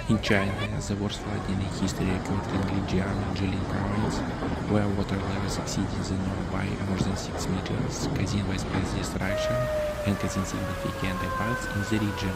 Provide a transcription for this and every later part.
In China, the worst flooding in history occurred in Linjiang and Jilin province, where water levels exceeded the norm by more than 6 meters, causing widespread destruction and causing significant impacts in the region.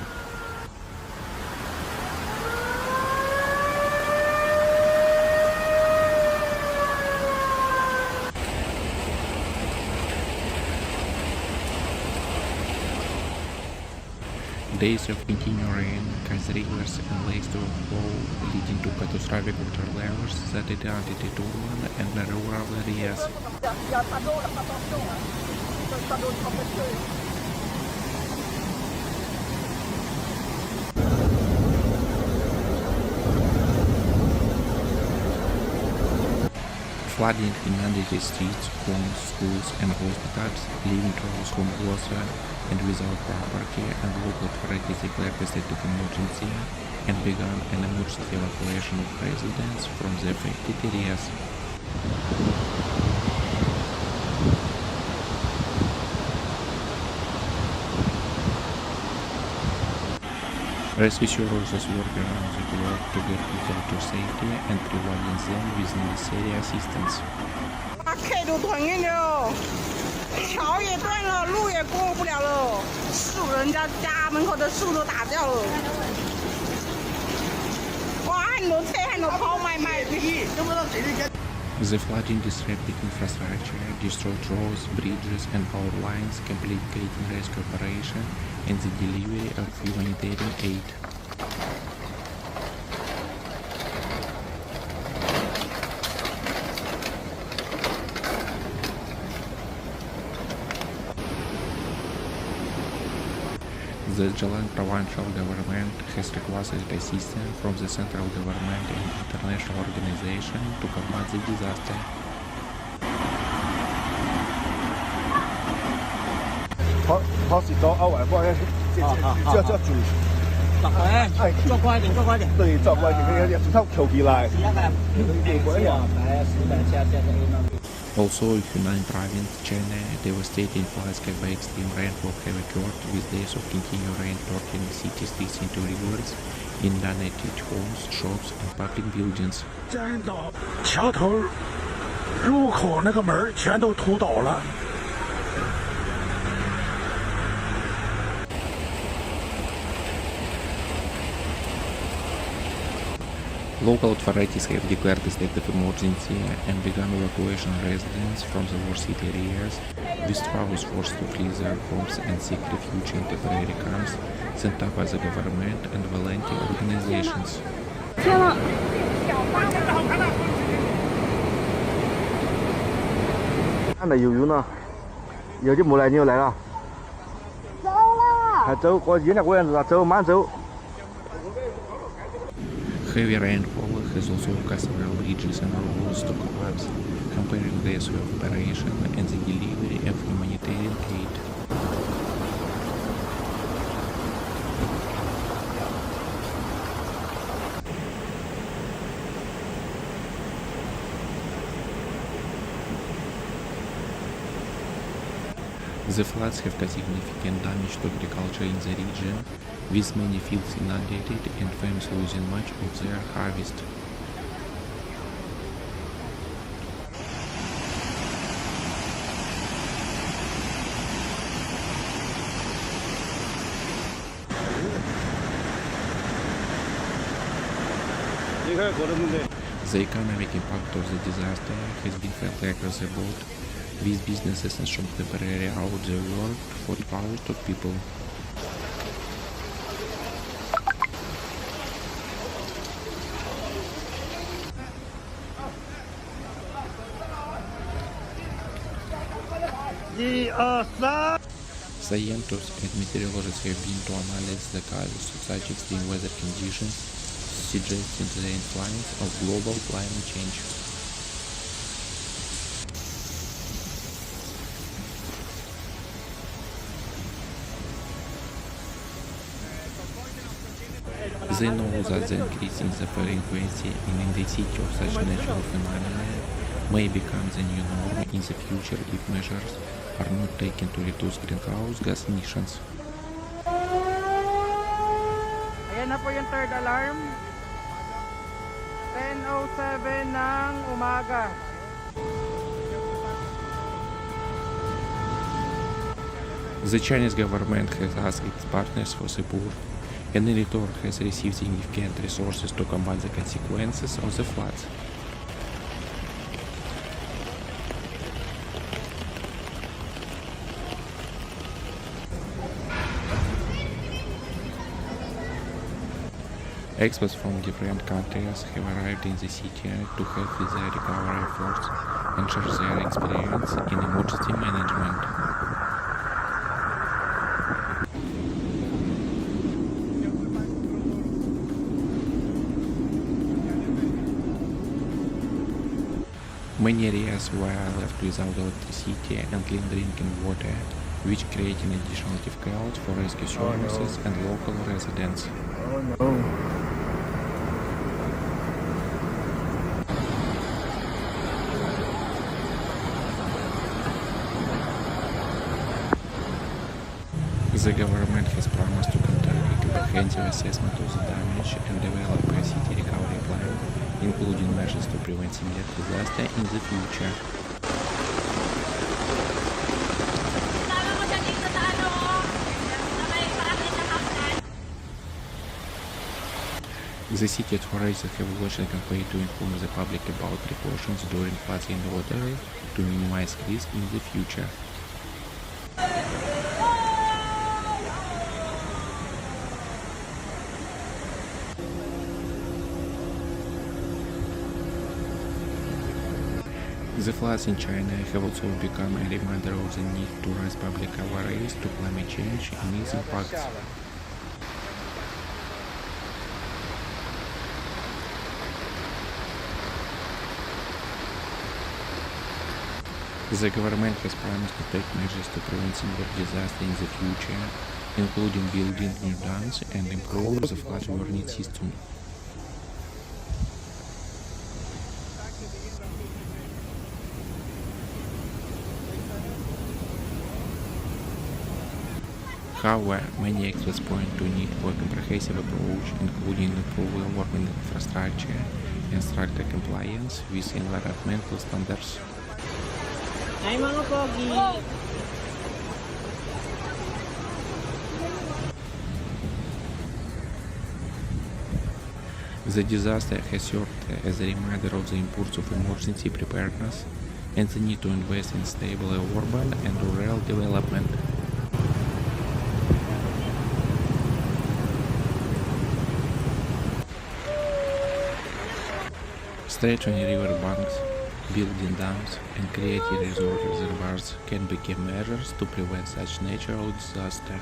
Days of continuing rain cause rivers and lakes to overflow, leading to catastrophic water levels that affected urban and rural areas. Flooding inundated streets, homes, schools and hospitals, leaving travelers from water and without property, and local authorities declared a state of emergency and began an emergency evacuation of residents from the affected areas. Rescue services work around the clock to get people to safety and providing them with necessary assistance. 开都断硬了，桥也断了，路也过不了了，树人家家门口的树都打掉了。哇，很多车很多跑买，都不知道谁的家。The flooding disrupted infrastructure, destroyed roads, bridges and power lines, complicating rescue operation and the delivery of humanitarian aid. The Geological provincial government has requested assistance from the central government and international organization to combat the disaster. Also, in Henan province, China, devastating floods caused by extreme rainfall have occurred, with days of continued rain turning city streets into rivers, inundated homes, shops and public buildings. 江岛桥头入口那个门全都涂倒了。 Local authorities have declared a state of emergency and begun evacuation of residents from the worst hit areas, with thousands forced to flee their homes and seek refuge in temporary camps sent up by the government and volunteer organizations. 天呐！看到游泳呢，有的没来，你又来了。走了。还走，我人家这样子啊，走慢走。 Heavy rainfall has also caused several bridges and roads to collapse, comparing this with operation and the delivery of humanitarian aid. The floods have caused significant damage to agriculture in the region, with many fields inundated and farms losing much of their harvest. The economic impact of the disaster has been felt across the board, with businesses and shops temporarily out of their work for thousands of people. Scientists and meteorologists have been to analyze the causes of such extreme weather conditions, suggesting the influence of global climate change. They know that the increase in the frequency and intensity of such natural phenomena may become the new norm in the future if measures are not taken to reduce greenhouse gas emissions. Ayan na po yung third alarm. 10:07 ng umaga. The Chinese government has asked its partners for support and in return has received significant resources to combat the consequences of the floods. Experts from different countries have arrived in the city to help with the recovery efforts and share their experience in emergency management. Many areas were left without electricity and clean drinking water, which created additional difficulties for rescue services and local residents. The government has promised to conduct a comprehensive assessment of the damage and develop a city recovery plan, including measures to prevent similar disaster in the future. The city authorities have launched a campaign to inform the public about precautions during floods in order to minimize risk in the future. The floods in China have also become a reminder of the need to raise public awareness to climate change and its impacts. The government has promised to take measures to prevent similar disasters in the future, including building new dams and improving the flood warning system. However, many experts point to need for a comprehensive approach, including improving urban infrastructure and stricter compliance with environmental standards. Ay mga pogi! The disaster has served as a reminder of the importance of emergency preparedness and the need to invest in stable urban and rural development. Strengthening river banks, building dams, and creating reservoirs can be key measures to prevent such natural disaster.